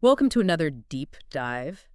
Welcome to another deep dive.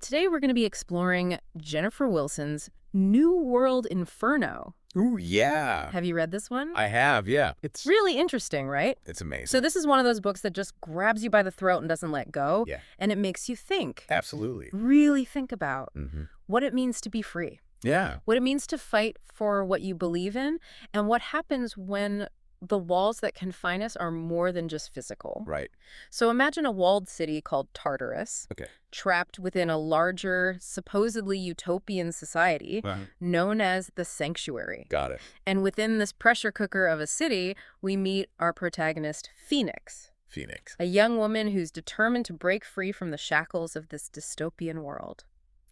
Today we're going to be exploring Jennifer Wilson's New World Inferno. Ooh, yeah. Have you read this one? I have, yeah. It's Really interesting, right? amazing. So this is one of those books that just grabs you by the throat and doesn't let go. Yeah. And it makes you think. Absolutely. Really think about Mm-hmm. what it means to be free, Yeah. what it means to fight for what you believe in, and what happens when the walls that confine us are more than just physical. Right. So imagine a walled city called Tartarus, Okay. trapped within a larger, supposedly utopian society known as the Sanctuary. Got it. And within this pressure cooker of a city, we meet our protagonist, Phoenix, Phoenix. a young woman who's determined to break free from the shackles of this dystopian world.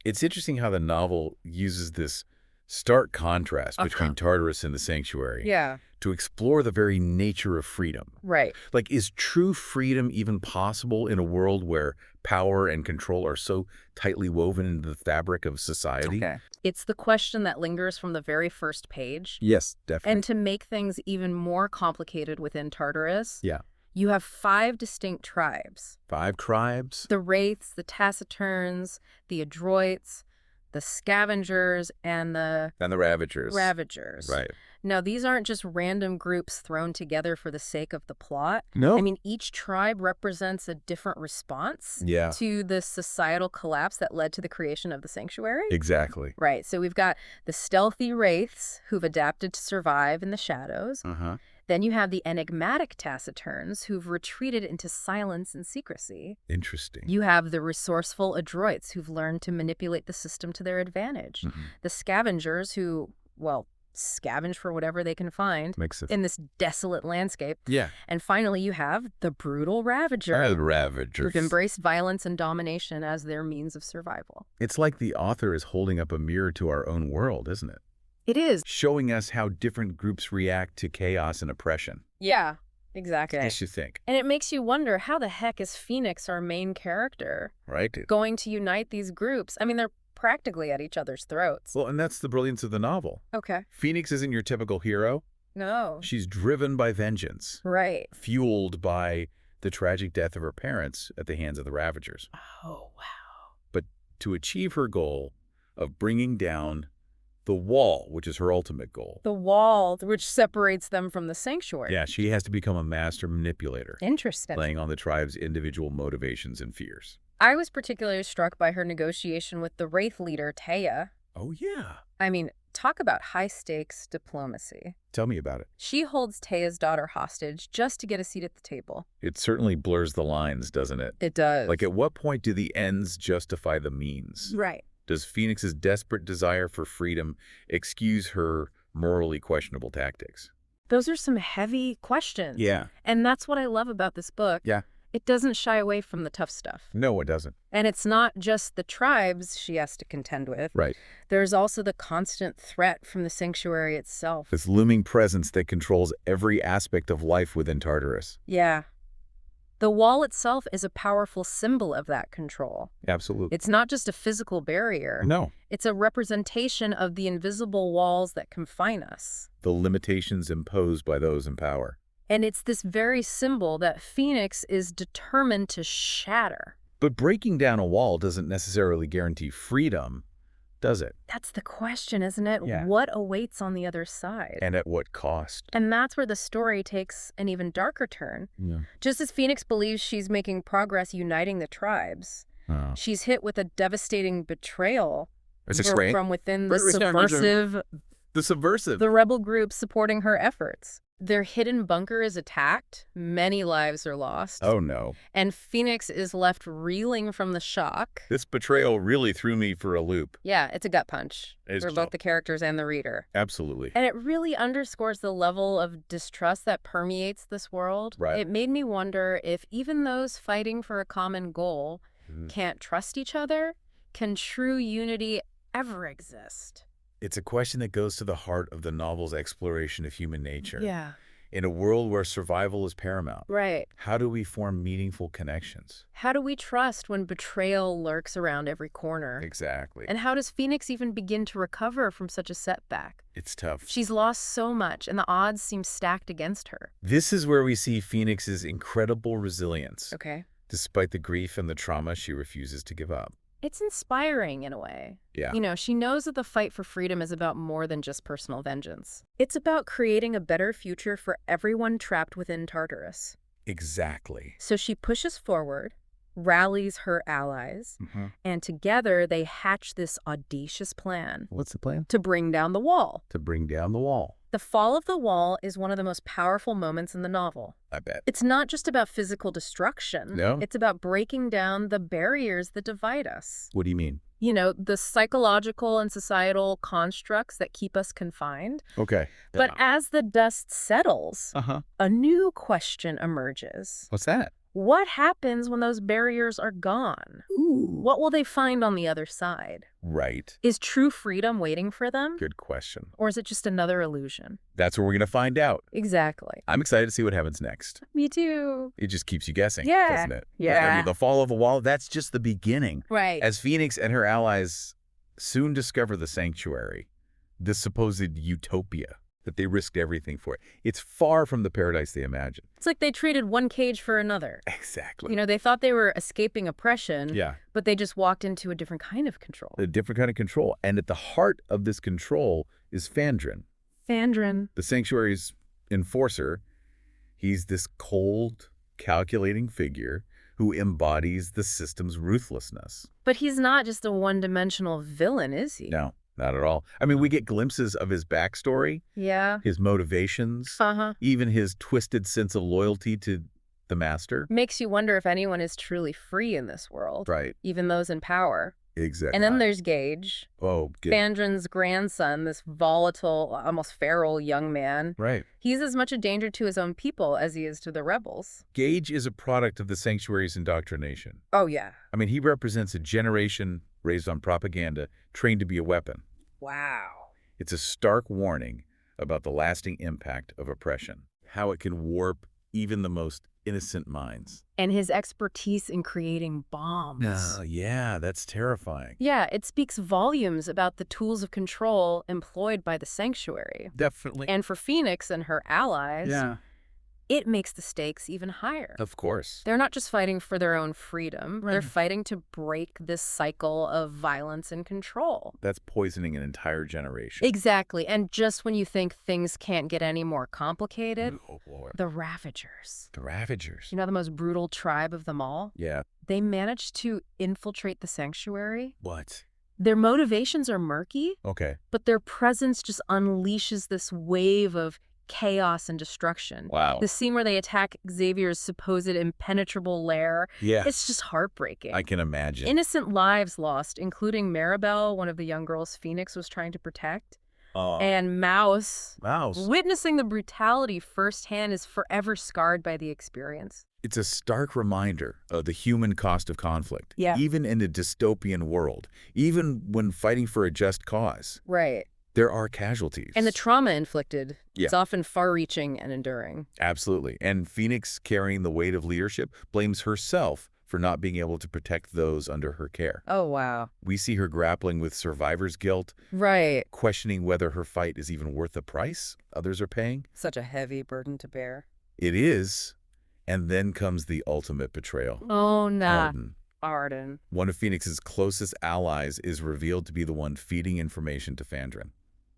It's interesting how the novel uses this stark contrast between Tartarus and the Sanctuary Yeah, to explore the very nature of freedom. right. Like, is true freedom even possible in a world where power and control are so tightly woven into the fabric of society? It's the question that lingers from the very first page. Yes, definitely. And to make things even more complicated within Tartarus, Yeah. you have 5 distinct tribes. 5 tribes? The Wraiths, the Taciturns, the Adroits, the Scavengers, and the And the Ravagers. Ravagers. Right. Now, these aren't just random groups thrown together for the sake of the plot. No. I mean, each tribe represents a different response Yeah. to the societal collapse that led to the creation of the Sanctuary. Exactly. Right, so we've got the stealthy Wraiths who've adapted to survive in the shadows. Uh-huh. Then you have the enigmatic Taciturns who've retreated into silence and secrecy. Interesting. You have the resourceful Adroits who've learned to manipulate the system to their advantage. Mhm. The Scavengers who, well, scavenge for whatever they can find Makes it. in this desolate landscape. Yeah. And finally, you have the brutal Ravager Ravagers. who've embraced violence and domination as their means of survival. It's like the author is holding up a mirror to our own world, isn't it? It is. Showing us how different groups react to chaos and oppression. Yeah, exactly. Makes you think, And it makes you wonder, how the heck is Phoenix, our main character, right? going to unite these groups? I mean, they're practically at each other's throats. Well, and that's the brilliance of the novel. Okay. Phoenix isn't your typical hero. No. She's driven by vengeance, Right. fueled by the tragic death of her parents at the hands of the Ravagers. Oh, wow. But to achieve her goal of bringing down the wall, which is her ultimate goal. The wall, which separates them from the Sanctuary. Yeah, she has to become a master manipulator, Interesting. playing on the tribe's individual motivations and fears. I was particularly struck by her negotiation with the Wraith leader, Taya. Oh, yeah. I mean, talk about high-stakes diplomacy. Tell me about it. She holds Taya's daughter hostage just to get a seat at the table. It certainly blurs the lines, doesn't it? It does. Like, at what point do the ends justify the means? Right. Does Phoenix's desperate desire for freedom excuse her morally questionable tactics? Those are some heavy questions. Yeah. And that's what I love about this book. Yeah. It doesn't shy away from the tough stuff. No, it doesn't. And it's not just the tribes she has to contend with. Right. There's also the constant threat from the Sanctuary itself. This looming presence that controls every aspect of life within Tartarus. Yeah. The wall itself is a powerful symbol of that control. Absolutely. It's not just a physical barrier. No. It's a representation of the invisible walls that confine us. The limitations imposed by those in power. And it's this very symbol that Phoenix is determined to shatter. But breaking down a wall doesn't necessarily guarantee freedom, does it? That's the question, isn't it? Yeah. What awaits on the other side? And at what cost? And that's where the story takes an even darker turn. Yeah. Just as Phoenix believes she's making progress uniting the tribes, she's hit with a devastating betrayal from within the subversive, The subversive. the rebel group supporting her efforts. Their hidden bunker is attacked, many lives are lost, Oh, no. and Phoenix is left reeling from the shock. This betrayal really threw me for a loop. Yeah, it's a gut punch It's for both the characters and the reader. Absolutely. And it really underscores the level of distrust that permeates this world. Right. It made me wonder if even those fighting for a common goal can't trust each other. Can true unity ever exist? It's a question that goes to the heart of the novel's exploration of human nature. Yeah. In a world where survival is paramount, Right. how do we form meaningful connections? How do we trust when betrayal lurks around every corner? Exactly. And how does Phoenix even begin to recover from such a setback? It's tough. She's lost so much, and the odds seem stacked against her. This is where we see Phoenix's incredible resilience. Okay. Despite the grief and the trauma, she refuses to give up. It's inspiring in a way. Yeah. You know, she knows that the fight for freedom is about more than just personal vengeance. It's about creating a better future for everyone trapped within Tartarus. Exactly. So she pushes forward, rallies her allies, and together they hatch this audacious plan. What's the plan? To bring down the wall. To bring down the wall. The fall of the wall is one of the most powerful moments in the novel. I bet. It's not just about physical destruction. No? It's about breaking down the barriers that divide us. What do you mean? You know, the psychological and societal constructs that keep us confined. Okay. But as the dust settles, a new question emerges. What's that? What happens when those barriers are gone? Ooh. What will they find on the other side? Right. Is true freedom waiting for them? Good question. Or is it just another illusion? That's what we're going to find out. Exactly. I'm excited to see what happens next. Me too. It just keeps you guessing, doesn't it? Yeah. I mean, the fall of the wall, that's just the beginning. Right. As Phoenix and her allies soon discover the sanctuary, this supposed utopia that they risked everything for. It's far from the paradise they imagined. It's like they traded one cage for another. Exactly. You know, they thought they were escaping oppression, Yeah. but they just walked into a different kind of control. A different kind of control. And at the heart of this control is Fandrin. Fandrin. The sanctuary's enforcer. He's this cold, calculating figure who embodies the system's ruthlessness. But he's not just a one-dimensional villain, is he? No, not at all. I mean, we get glimpses of his backstory, Yeah. his motivations, even his twisted sense of loyalty to the master. Makes you wonder if anyone is truly free in this world. Right. Even those in power. Exactly. And then there's Gage. Oh, good. Fandrin's grandson, this volatile, almost feral young man. Right. He's as much a danger to his own people as he is to the rebels. Gage is a product of the sanctuary's indoctrination. Oh, yeah. I mean, he represents a generation raised on propaganda, trained to be a weapon. Wow. It's a stark warning about the lasting impact of oppression, how it can warp even the most innocent minds. And his expertise in creating bombs. Yeah, that's terrifying. Yeah, it speaks volumes about the tools of control employed by the sanctuary. Definitely. And for Phoenix and her allies, it makes the stakes even higher. Of course. They're not just fighting for their own freedom. Right. They're fighting to break this cycle of violence and control. That's poisoning an entire generation. Exactly. And just when you think things can't get any more complicated, Oh, Lord. the Ravagers. The Ravagers. You know, the most brutal tribe of them all? Yeah. They managed to infiltrate the sanctuary. What? Their motivations are murky, Okay. but their presence just unleashes this wave of chaos and destruction. Wow. The scene where they attack Xavier's supposed impenetrable lair, Yeah. it's just heartbreaking. I can imagine. Innocent lives lost, including Maribel, one of the young girls Phoenix was trying to protect, and Mouse. Witnessing the brutality firsthand is forever scarred by the experience. It's a stark reminder of the human cost of conflict. Yeah. Even in a dystopian world, even when fighting for a just cause. Right. There are casualties. And the trauma inflicted is often far-reaching and enduring. Absolutely. And Phoenix, carrying the weight of leadership, blames herself for not being able to protect those under her care. Oh, wow. We see her grappling with survivor's guilt, Right. questioning whether her fight is even worth the price others are paying. Such a heavy burden to bear. It is. And then comes the ultimate betrayal. Oh, nah. Arden. One of Phoenix's closest allies is revealed to be the one feeding information to Fandrin.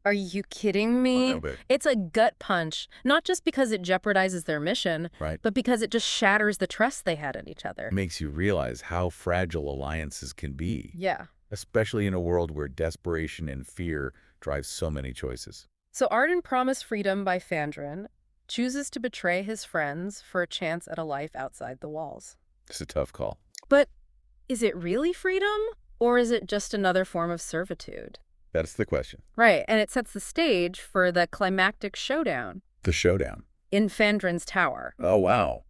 Are you kidding me? No, but It's a gut punch, not just because it jeopardizes their mission, but because it just shatters the trust they had in each other. It makes you realize how fragile alliances can be. Yeah. Especially in a world where desperation and fear drive so many choices. So Arden, promised freedom by Fandrin, chooses to betray his friends for a chance at a life outside the walls. It's a tough call. But is it really freedom, or is it just another form of servitude? That's the question. Right, and it sets the stage for the climactic showdown. The showdown. In Fandrin's tower. Oh, wow.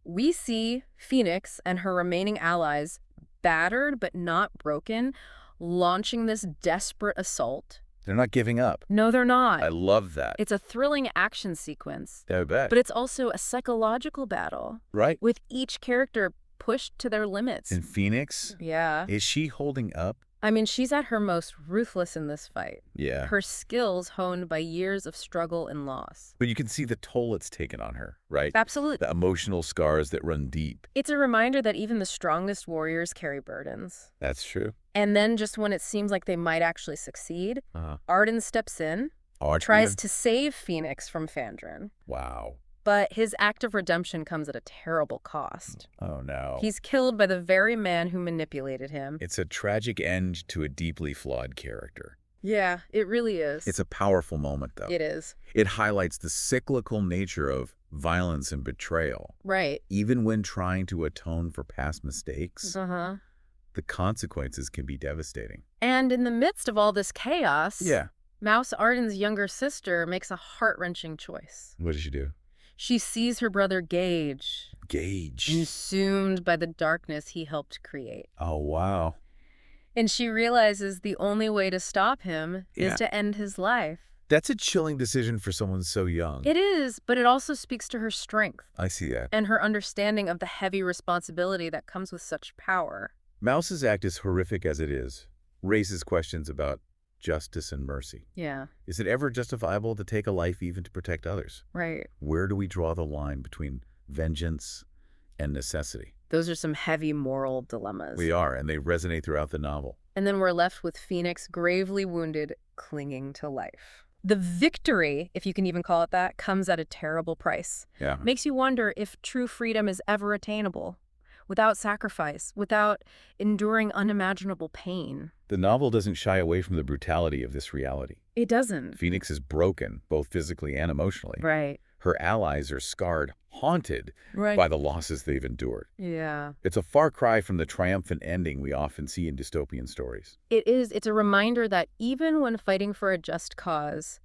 We see Phoenix and her remaining allies, battered but not broken, launching this desperate assault. They're not giving up. No, they're not. I love that. It's a thrilling action sequence. I bet. But it's also a psychological battle. Right. With each character pushed to their limits. And Phoenix? Yeah. Is she holding up? I mean, she's at her most ruthless in this fight. Yeah. Her skills honed by years of struggle and loss. But you can see the toll it's taken on her, right? Absolutely. The emotional scars that run deep. It's a reminder that even the strongest warriors carry burdens. That's true. And then just when it seems like they might actually succeed, Arden steps in, tries to save Phoenix from Fandrin. Wow. But his act of redemption comes at a terrible cost. Oh, no. He's killed by the very man who manipulated him. It's a tragic end to a deeply flawed character. Yeah, it really is. It's a powerful moment, though. It is. It highlights the cyclical nature of violence and betrayal. Right. Even when trying to atone for past mistakes, the consequences can be devastating. And in the midst of all this chaos, Yeah. Mouse Arden's younger sister makes a heart-wrenching choice. What does she do? She sees her brother Gage. Consumed by the darkness he helped create. Oh, wow. And she realizes the only way to stop him is to end his life. That's a chilling decision for someone so young. It is, but it also speaks to her strength. I see that. And her understanding of the heavy responsibility that comes with such power. Mouse's act, as horrific as it is, raises questions about justice and mercy. Yeah. Is it ever justifiable to take a life even to protect others? Right. Where do we draw the line between vengeance and necessity? Those are some heavy moral dilemmas. We are, and they resonate throughout the novel. And then we're left with Phoenix, gravely wounded, clinging to life. The victory, if you can even call it that, comes at a terrible price. Yeah. Makes you wonder if true freedom is ever attainable. Without sacrifice, without enduring unimaginable pain. The novel doesn't shy away from the brutality of this reality. It doesn't. Phoenix is broken, both physically and emotionally. Right. Her allies are scarred, haunted by the losses they've endured. Yeah. It's a far cry from the triumphant ending we often see in dystopian stories. It is. It's a reminder that even when fighting for a just cause,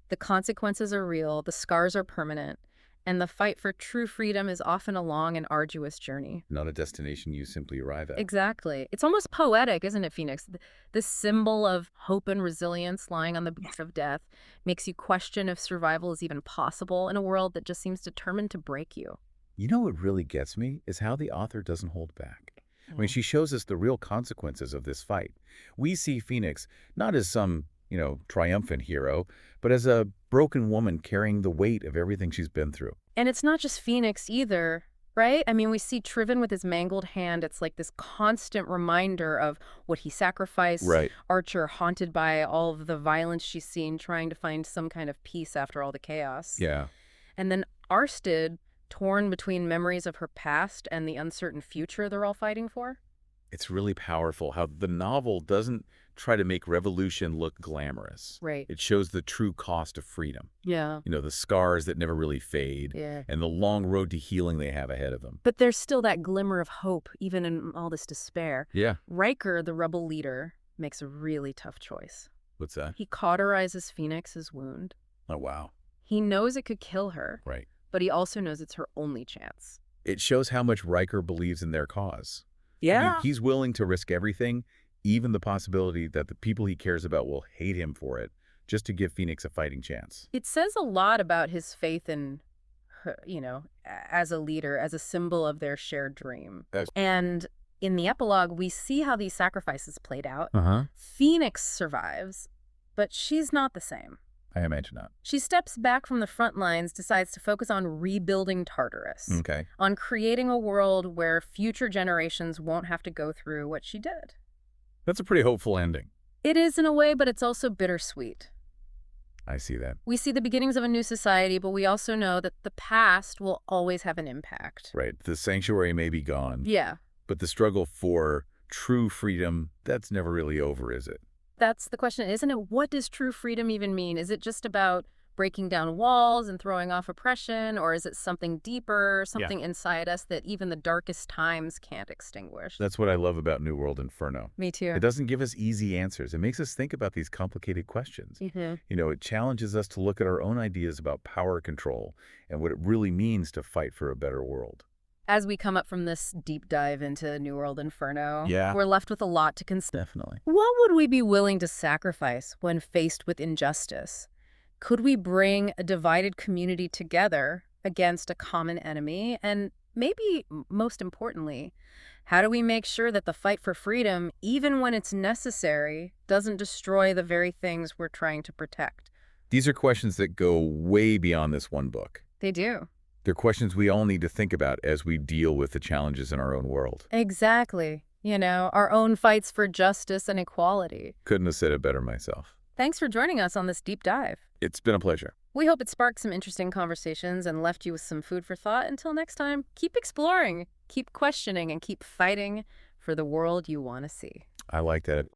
the consequences are real, the scars are permanent, and the fight for true freedom is often a long and arduous journey. Not a destination you simply arrive at. Exactly. It's almost poetic, isn't it, Phoenix? This symbol of hope and resilience lying on the brink of death makes you question if survival is even possible in a world that just seems determined to break you. You know what really gets me is how the author doesn't hold back. I mean, she shows us the real consequences of this fight. We see Phoenix not as some triumphant hero, but as a broken woman carrying the weight of everything she's been through. And it's not just Phoenix either, right? I mean, we see Triven with his mangled hand. It's like this constant reminder of what he sacrificed. Right. Archer haunted by all of the violence she's seen, trying to find some kind of peace after all the chaos. Yeah. And then Arsted, torn between memories of her past and the uncertain future they're all fighting for. It's really powerful how the novel doesn't try to make revolution look glamorous. Right. It shows the true cost of freedom. Yeah. The scars that never really fade. Yeah. And the long road to healing they have ahead of them. But there's still that glimmer of hope, even in all this despair. Yeah. Riker, the rebel leader, makes a really tough choice. What's that? He cauterizes Phoenix's wound. Oh, wow. He knows it could kill her. Right. But he also knows it's her only chance. It shows how much Riker believes in their cause. Yeah. He's willing to risk everything, even the possibility that the people he cares about will hate him for it, just to give Phoenix a fighting chance. It says a lot about his faith in her, as a leader, as a symbol of their shared dream. And in the epilogue, we see how these sacrifices played out. Phoenix survives, but she's not the same. I imagine not. She steps back from the front lines, decides to focus on rebuilding Tartarus. Okay. On creating a world where future generations won't have to go through what she did. That's a pretty hopeful ending. It is in a way, but it's also bittersweet. I see that. We see the beginnings of a new society, but we also know that the past will always have an impact. Right. The sanctuary may be gone. Yeah. But the struggle for true freedom, that's never really over, is it? That's the question, isn't it? What does true freedom even mean? Is it just about breaking down walls and throwing off oppression, or is it something deeper, something inside us that even the darkest times can't extinguish? That's what I love about New World Inferno. Me too. It doesn't give us easy answers. It makes us think about these complicated questions. It challenges us to look at our own ideas about power control and what it really means to fight for a better world. As we come up from this deep dive into New World Inferno, Yeah. we're left with a lot to consider. Definitely. What would we be willing to sacrifice when faced with injustice? Could we bring a divided community together against a common enemy? And maybe most importantly, How do we make sure that the fight for freedom, even when it's necessary, doesn't destroy the very things we're trying to protect? These are questions that go way beyond this one book. They do. They're questions we all need to think about as we deal with the challenges in our own world. Exactly. Our own fights for justice and equality. Couldn't have said it better myself. Thanks for joining us on this deep dive. It's been a pleasure. We hope it sparked some interesting conversations and left you with some food for thought. Until next time, keep exploring, keep questioning, and keep fighting for the world you want to see. I like that.